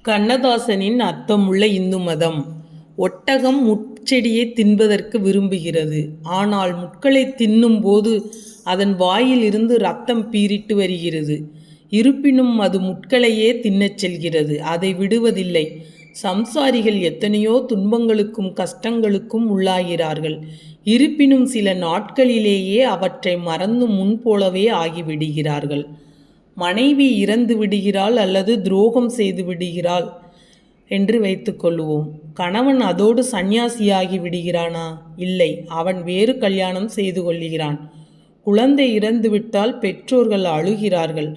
கண்ணதாசனின் அர்த்தமுள்ள இந்து மதம். ஒட்டகம் முட்செடியை தின்பதற்கு விரும்புகிறது. ஆனால் முட்களை தின்னும் போது அதன் வாயில் இருந்து இரத்தம் பீறிட்டு வருகிறது. இருப்பினும் அது முட்களையே தின்னச் செல்கிறது. அதை விடுவதில்லை. சம்சாரிகள் எத்தனையோ துன்பங்களுக்கும் கஷ்டங்களுக்கும் உள்ளாகிறார்கள். இருப்பினும் சில நாட்களிலேயே அவற்றை மறந்து முன்போலவே ஆகிவிடுகிறார்கள். மனைவி இறந்து விடுகிறாள் அல்லது துரோகம் செய்து விடுகிறாள் என்று வைத்துக்கொள்வோம். கணவன் அதோடு சந்நியாசியாகி விடுகிறானா? இல்லை, அவன் வேறு கல்யாணம் செய்து கொள்கிறான். குழந்தை இறந்துவிட்டால் பெற்றோர்கள் அழுகிறார்கள்.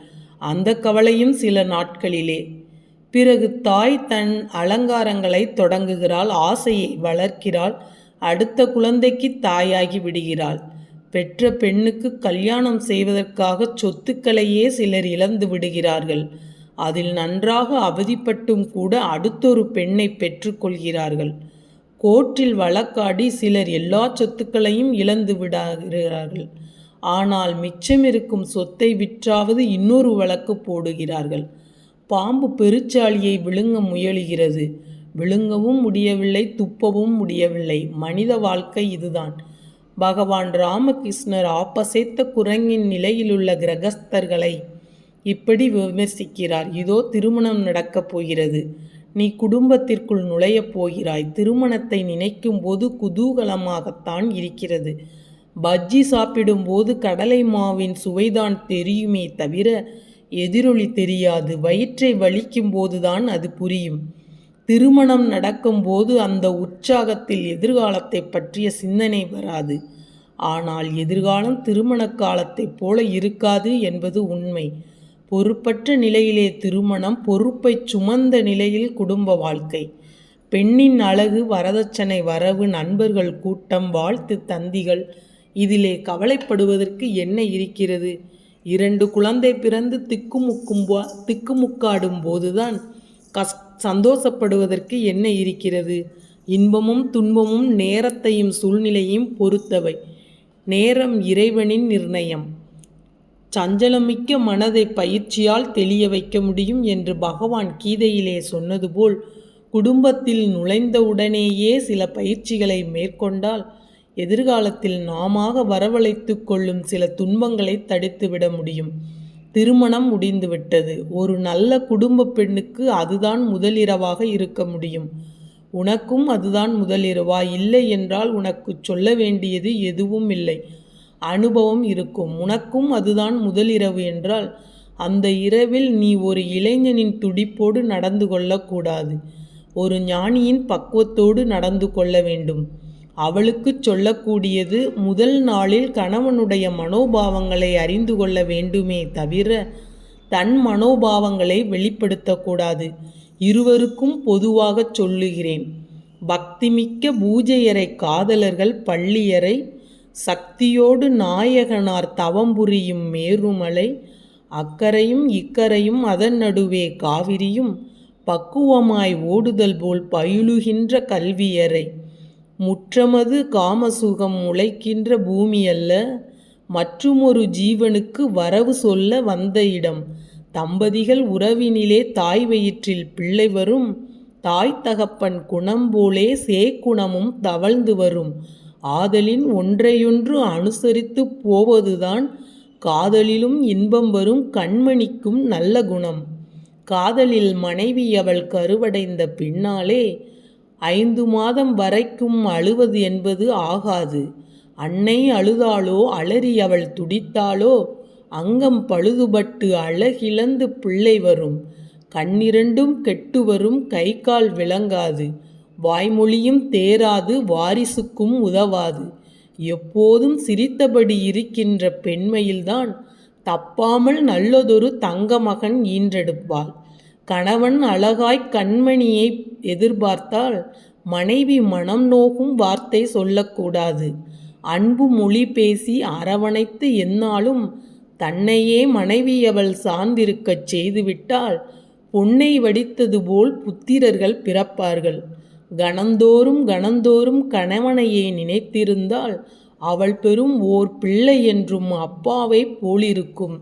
அந்த கவலையும் சில நாட்களிலே. பிறகு தாய் தன் அலங்காரங்களை தொடங்குகிறாள், ஆசையை வளர்க்கிறாள். அடுத்த குழந்தைக்கு தாயாகி விடுகிறாள். பெற்ற பெண்ணுக்கு கல்யாணம் செய்வதற்காக சொத்துக்களையே சிலர் இழந்து விடுகிறார்கள். அதில் நன்றாக அவதிப்பட்டும் கூட அடுத்தொரு பெண்ணை பெற்றுக்கொள்கிறார்கள். கோர்ட்டில் வழக்காடி சிலர் எல்லா சொத்துக்களையும் இழந்து விடுகிறார்கள். ஆனால் மிச்சமிருக்கும் சொத்தை விற்றாவது இன்னொரு வழக்கு போடுகிறார்கள். பாம்பு பெருச்சாளியை விழுங்க முயலுகிறது. விழுங்கவும் முடியவில்லை, துப்பவும் முடியவில்லை. மனித வாழ்க்கை இதுதான். பகவான் ராமகிருஷ்ணர் ஆப்பசைத்த குரங்கின் நிலையிலுள்ள கிரகஸ்தர்களை இப்படி விமர்சிக்கிறார். இதோ திருமணம் நடக்கப் போகிறது. நீ குடும்பத்திற்குள் நுழையப் போகிறாய். திருமணத்தை நினைக்கும் போது குதூகலமாகத்தான் இருக்கிறது. பஜ்ஜி சாப்பிடும்போது கடலை மாவின் சுவைதான் தெரியுமே தவிர எதிரொலி தெரியாது. வயிற்றை வலிக்கும் போதுதான் அது புரியும். திருமணம் நடக்கும்போது அந்த உற்சாகத்தில் எதிர்காலத்தை பற்றிய சிந்தனை வராது. ஆனால் எதிர்காலம் திருமண காலத்தைப் போல இருக்காது என்பது உண்மை. பொறுப்பற்ற நிலையிலே திருமணம், பொறுப்பை சுமந்த நிலையில் குடும்ப வாழ்க்கை. பெண்ணின் அழகு, வரதட்சணை வரவு, நண்பர்கள் கூட்டம், வாழ்த்து தந்திகள், இதிலே கவலைப்படுவதற்கு என்ன இருக்கிறது? 2 குழந்தை பிறந்து திக்குமுக்காடும் போதுதான் சந்தோஷப்படுவதற்கு என்ன இருக்கிறது? இன்பமும் துன்பமும் நேரத்தையும் சூழ்நிலையும் பொறுத்தவை. நேரம் இறைவனின் நிர்ணயம். சஞ்சலமிக்க மனதை பயிற்சியால் தெளிய வைக்க முடியும் என்று பகவான் கீதையிலே சொன்னது போல், குடும்பத்தில் நுழைந்தவுடனேயே சில பயிற்சிகளை மேற்கொண்டால் எதிர்காலத்தில் நாமாக வரவழைத்து கொள்ளும் சில துன்பங்களை தடுத்துவிட முடியும். திருமணம் முடிந்துவிட்டது. ஒரு நல்ல குடும்ப பெண்ணுக்கு அதுதான் முதலிரவாக இருக்க முடியும். உனக்கும் அதுதான் முதலிரவா? இல்லை என்றால் உனக்கு சொல்ல வேண்டியது எதுவும் இல்லை. அனுபவம் இருக்கும். உனக்கும் அதுதான் முதலிரவு என்றால் அந்த இரவில் நீ ஒரு இளைஞனின் துடிப்போடு நடந்து கொள்ளக்கூடாது. ஒரு ஞானியின் பக்குவத்தோடு நடந்து கொள்ள வேண்டும். அவளுக்கு சொல்லக்கூடியது முதல் நாளில் கணவனுடைய மனோபாவங்களை அறிந்து கொள்ள வேண்டுமே தவிர தன் மனோபாவங்களை வெளிப்படுத்தக்கூடாது. இருவருக்கும் பொதுவாக சொல்லுகிறேன். பக்திமிக்க பூஜையறை காதலர்கள் பள்ளியறை, சக்தியோடு நாயகனார் தவம்புரியும் மேருமலை, அக்கரையும் இக்கரையும் அதன் நடுவே காவிரியும், பக்குவமாய் ஓடுதல் போல் பயிலுகின்ற கல்வியறை, முற்றமது காமசுகம் முளைக்கின்ற பூமியல்ல, மற்றுமொரு ஜீவனுக்கு வரவு சொல்ல வந்த இடம். தம்பதிகள் உறவினிலே தாய் வயிற்றில் பிள்ளை வரும். தாய் தகப்பன் குணம் போலே சேக்குணமும் தவழ்ந்து வரும். ஆதலின் ஒன்றையொன்று அனுசரித்து போவதுதான் காதலிலும் இன்பம் வரும் கண்மணிக்கும் நல்ல குணம். காதலில் மனைவி அவள் கருவடைந்த பின்னாலே 5 மாதம் வரைக்கும் அழுவது என்பது ஆகாது. அன்னை அழுதாளோ, அலறி அவள் துடித்தாளோ, அங்கம் பழுதுபட்டு அழகிழந்து பிள்ளை வரும். கண்ணிரண்டும் கெட்டு வரும், கை கால் விளங்காது, வாய்மொழியும் தேராது, வாரிசுக்கும் உதவாது. எப்போதும் சிரித்தபடி இருக்கின்ற பெண்மையில்தான் தப்பாமல் நல்லதொரு தங்க மகன் ஈன்றெடுப்பாள். கணவன் அழகாய் கண்மணியை எதிர்பார்த்தால் மனைவி மனம் நோகும் வார்த்தை சொல்லக்கூடாது. அன்பு மொழி பேசி அரவணைத்து எந்நாளும் தன்னையே மனைவி அவள் சார்ந்திருக்கச் செய்துவிட்டால் பொன்னை வடித்தது போல் புத்திரர்கள் பிறப்பார்கள். கணந்தோறும் கணவனையே நினைத்திருந்தால் அவள் பெறும் ஓர் பிள்ளை என்றும் அப்பாவை போலிருக்கும்.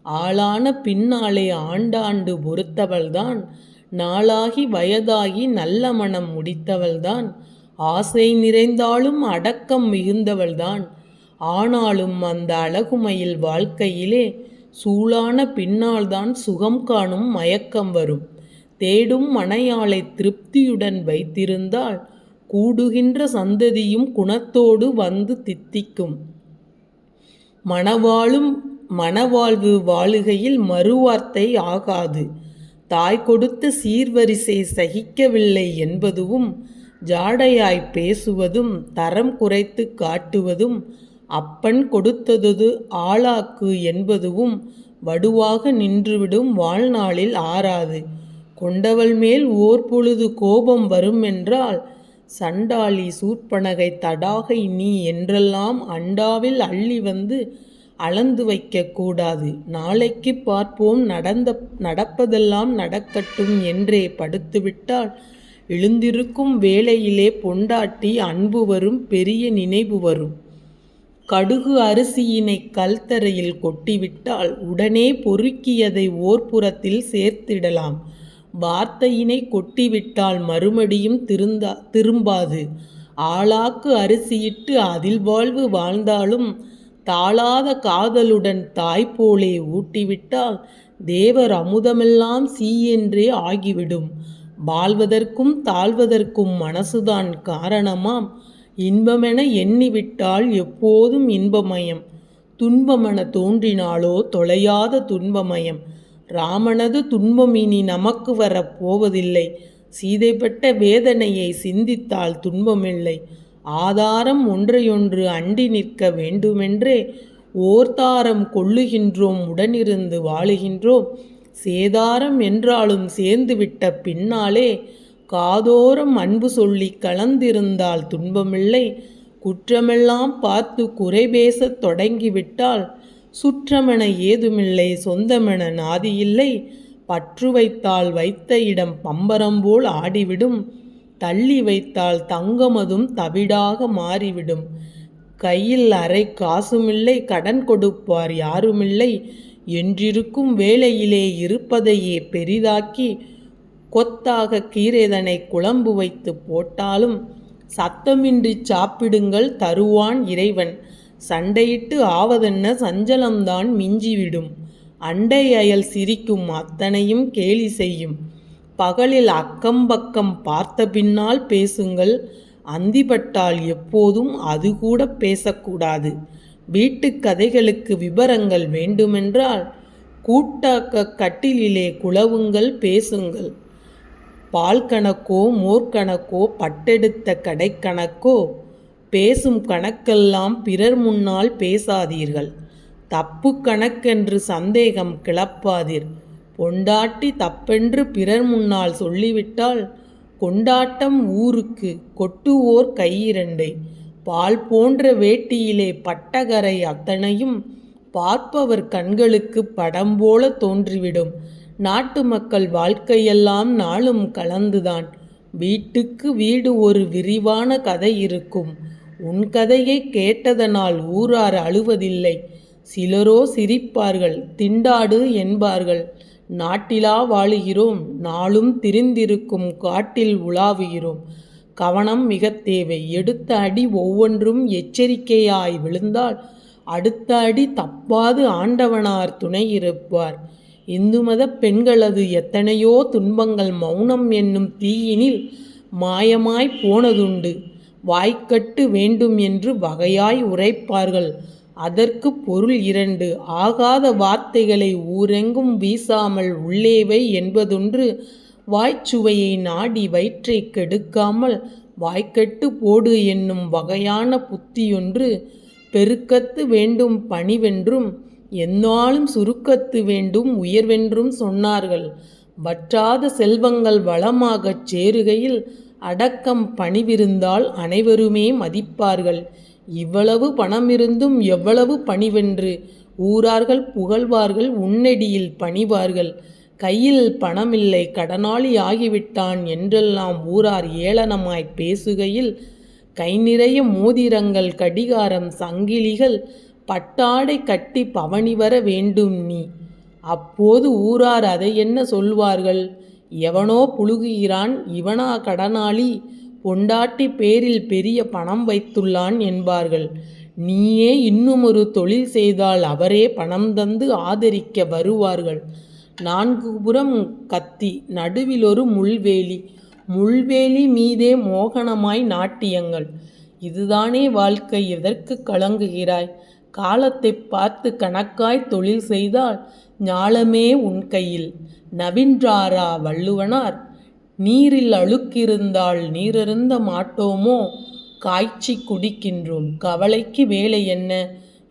ஆளான பின்னாலே ஆண்டாண்டு பொறுத்தவள்தான் நாளாகி வயதாகி நல்ல மனம் முடித்தவள்தான். ஆசை நிறைந்தாலும் அடக்கம் மிகுந்தவள்தான். ஆனாலும் அந்த அழகுமயில் வாழ்க்கையிலே சூளான பின்னால்தான் சுகம் காணும் மயக்கம் வரும். தேடும் மனையாளை திருப்தியுடன் வைத்திருந்தால் கூடுகின்ற சந்ததியும் குணத்தோடு வந்து தித்திக்கும். மணவாழ்வு வாழுகையில் மறுவார்த்தை ஆகாது. தாய் கொடுத்த சீர்வரிசை சகிக்கவில்லை என்பதும், ஜாடையாய் பேசுவதும், தரம் குறைத்து காட்டுவதும், அப்பன் கொடுத்தது ஆளாக்கு என்பதும் வடுவாக நின்றுவிடும். வாழ்நாளில் ஆறாது. கொண்டவள் மேல் ஓர் பொழுது கோபம் வருமென்றால் சண்டாளி சூர்ப்பனகை தடாகை நீ என்றெல்லாம் அண்டாவில் அள்ளி வந்து அளந்து வைக்கக்கூடாது. நாளைக்கு பார்ப்போம், நடப்பதெல்லாம் நடக்கட்டும் என்றே படுத்துவிட்டால் எழுந்திருக்கும் வேளையிலே பொண்டாட்டி அன்பு வரும், பெரிய நினைவு வரும். கடுகு அரிசியினை கல்தரையில் கொட்டிவிட்டால் உடனே பொறுக்கியதை ஓர்புறத்தில் சேர்த்திடலாம். வார்த்தையினை கொட்டிவிட்டால் மறுபடியும் திரும்பாது. ஆளாக்கு அரிசியிட்டு அதில் வாழ்வு வாழ்ந்தாலும் தாளாத காதலுடன் தாய்போலே ஊட்டிவிட்டால் தேவர் அமுதமெல்லாம் சீயென்றே ஆகிவிடும். வாழ்வதற்கும் தாழ்வதற்கும் மனசுதான் காரணமாம். இன்பமென எண்ணிவிட்டால் எப்போதும் இன்பமயம். துன்பமென தோன்றினாலோ தொலையாத துன்பமயம். ராமனது துன்பம் இனி நமக்கு வரப்போவதில்லை. சீதைப்பட்ட வேதனையை சிந்தித்தால் துன்பமில்லை. ஆதாரம் ஒன்றையொன்று அண்டி நிற்க வேண்டுமென்றே ஓர்தாரம் கொள்ளுகின்றோம், உடனிருந்து வாழுகின்றோம். சேதாரம் என்றாலும் சேர்ந்துவிட்ட பின்னாலே காதோரம் அன்பு சொல்லி கலந்திருந்தால் துன்பமில்லை. குற்றமெல்லாம் பார்த்து குறை பேசத் தொடங்கிவிட்டால் சுற்றமென ஏதுமில்லை, சொந்தமென நாதியில்லை. பற்று வைத்தால் வைத்த இடம் பம்பரம் போல் ஆடிவிடும். தள்ளி வைத்தால் தங்கமதும் தவிடாக மாறிவிடும். கையில் அரை காசுமில்லை, கடன் கொடுப்பார் யாருமில்லை என்றிருக்கும் வேளையிலே இருப்பதையே பெரிதாக்கி கொத்தாக கீரைதனை குழம்பு வைத்து போட்டாலும் சத்தமின்றி சாப்பிடுங்கள், தருவான் இறைவன். சண்டையிட்டு ஆவதென்ன, சஞ்சலம்தான் மிஞ்சிவிடும். அண்டை அயல் சிரிக்கும், அத்தனையும் கேலி செய்யும். பகலில் அக்கம்பக்கம் பார்த்த பின்னால் பேசுங்கள். அந்திப்பட்டால் எப்போதும் அது கூட பேசக்கூடாது. வீட்டு கதைகளுக்கு விபரங்கள் வேண்டுமென்றால் கூட்டாக்க கட்டிலிலே குழவுங்கள், பேசுங்கள். பால் கணக்கோ மோர்கணக்கோ பட்டெடுத்த கடைக்கணக்கோ பேசும் கணக்கெல்லாம் பிறர் முன்னால் பேசாதீர்கள். தப்பு கணக்கென்று சந்தேகம் கிளப்பாதீர். பொண்டாட்டி தப்பென்று பிறர் முன்னால் சொல்லிவிட்டால் கொண்டாட்டம் ஊருக்கு, கொட்டுவோர் கையிரண்டை. பால் போன்ற வேட்டியிலே பட்டகரை அத்தனையும் பார்ப்பவர் கண்களுக்கு படம் போல தோன்றிவிடும். நாட்டு மக்கள் வாழ்க்கையெல்லாம் நாளும் கலந்துதான். வீட்டுக்கு வீடு ஒரு விரிவான கதை இருக்கும். உன் கதையை கேட்டதனால் ஊரார் அழுவதில்லை. சிலரோ சிரிப்பார்கள், திண்டாடு என்பார்கள். நாட்டிலா வாழுகிறோம், நாளும் திரிந்திருக்கும் காட்டில் உலாவுகிறோம். கவனம் மிக தேவை. எடுத்த அடி ஒவ்வொன்றும் எச்சரிக்கையாய் விழுந்தால் அடுத்த அடி தப்பாது ஆண்டவனார் துணை இருப்பார். இந்து மத பெண்களது எத்தனையோ துன்பங்கள் மௌனம் என்னும் தீயினில் மாயமாய் போனதுண்டு. வாய்க்கட்டு வேண்டும் என்று வகையாய் உரைப்பார்கள். அதற்கு பொருள் இரண்டு. ஆகாத வார்த்தைகளை ஊரெங்கும் வீசாமல் உள்ளேவை என்பதொன்று. வாய்ச்சுவையை நாடி வயிற்றை கெடுக்காமல் வாய்க்கட்டு போடு என்னும் வகையான புத்தியொன்று. பெருக்கத்து வேண்டும் பணிவென்றும் எந்நாளும் சுருக்கத்து வேண்டும் உயர்வென்றும் சொன்னார்கள். வற்றாத செல்வங்கள் வளமாகச் சேருகையில் அடக்கம் பணிவிருந்தால் அனைவருமே மதிப்பார்கள். இவ்வளவு பணமிருந்தும் எவ்வளவு பணிவென்று ஊரார்கள் புகழ்வார்கள், உன்னடியில் பணிவார்கள். கையில் பணமில்லை, கடனாளி ஆகிவிட்டான் என்றெல்லாம் ஊரார் ஏளனமாய் பேசுகையில் கை நிறைய மோதிரங்கள், கடிகாரம், சங்கிலிகள், பட்டாடை கட்டி பவனி வர வேண்டும் நீ. அப்போது ஊரார் அதை என்ன சொல்வார்கள்? எவனோ புழுகுகிறான், இவனா கடனாளி, பொண்டாட்டி பேரில் பெரிய பணம் வைத்துள்ளான் என்பார்கள். நீயே இன்னுமொரு தொழில் செய்தால் அவரே பணம் தந்து ஆதரிக்க வருவார்கள். 4 புறம் கத்தி, நடுவிலொரு முள்வேலி, முள்வேலி மீதே மோகனமாய் நாட்டியங்கள். இதுதானே வாழ்க்கை? எதற்கு கலங்குகிறாய்? காலத்தைப் பார்த்து கணக்காய் தொழில் செய்தால் ஞாலமே உன் கையில். நவின்றாரா வள்ளுவனார்? நீரில் அழுக்கிருந்தால் நீரருந்த மாட்டோமோ? காய்ச்சி குடிக்கின்றோம், கவலைக்கு வேலை என்ன?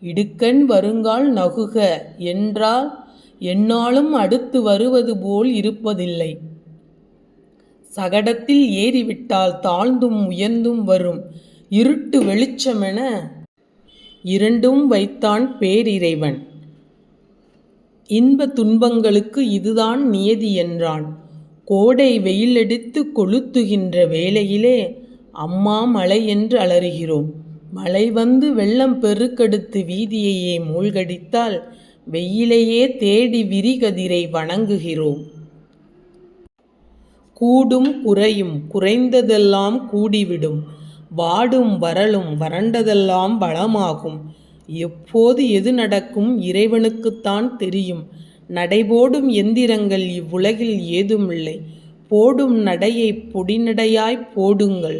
இடுக்கண் வருங்கால் நகுக என்றால் எந்நாளும் அடுத்து வருவது போல் இருப்பதில்லை. சகடத்தில் ஏறிவிட்டால் தாழ்ந்தும் உயர்ந்தும் வரும். இருட்டு வெளிச்சமென இரண்டும் வைத்தான் பேரிறைவன். இன்ப துன்பங்களுக்கு இதுதான் நியதி என்றான். கோடை வெயிலடித்து கொளுத்துகின்ற வேளையிலே அம்மா மழை என்று அலறுகிறோம். மழை வந்து வெள்ளம் பெருக்கெடுத்து வீதியையே மூழ்கடித்தால் வெயிலையே தேடி விரிகதிரை வணங்குகிறோம். கூடும் குறையும், குறைந்ததெல்லாம் கூடிவிடும். வாடும் வறளும், வறண்டதெல்லாம் வளமாகும். எப்போது எது நடக்கும் இறைவனுக்குத்தான் தெரியும். நடைபோடும் எந்திரங்கள் இவ்வுலகில் ஏதுமில்லை. போடும் நடையை பொடிநடையாய் போடுங்கள்.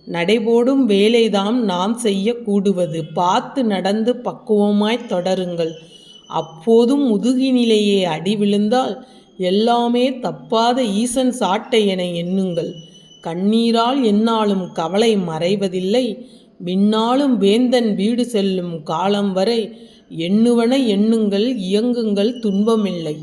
நடைபோடும் வேலைதாம் நாம் செய்ய கூடுவது. பார்த்து நடந்து பக்குவமாய் தொடருங்கள். அப்போதும் முதுகினிலேயே அடி விழுந்தால் எல்லாமே தப்பாத ஈசன் சாட்டை என எண்ணுங்கள். கண்ணீரால் எந்நாளும் கவலை மறைவதில்லை. விண்ணாளும் வேந்தன் வீடு செல்லும் காலம் வரை எண்ணுவன எண்ணுங்கள், இயங்குங்கள், துன்பமில்லை.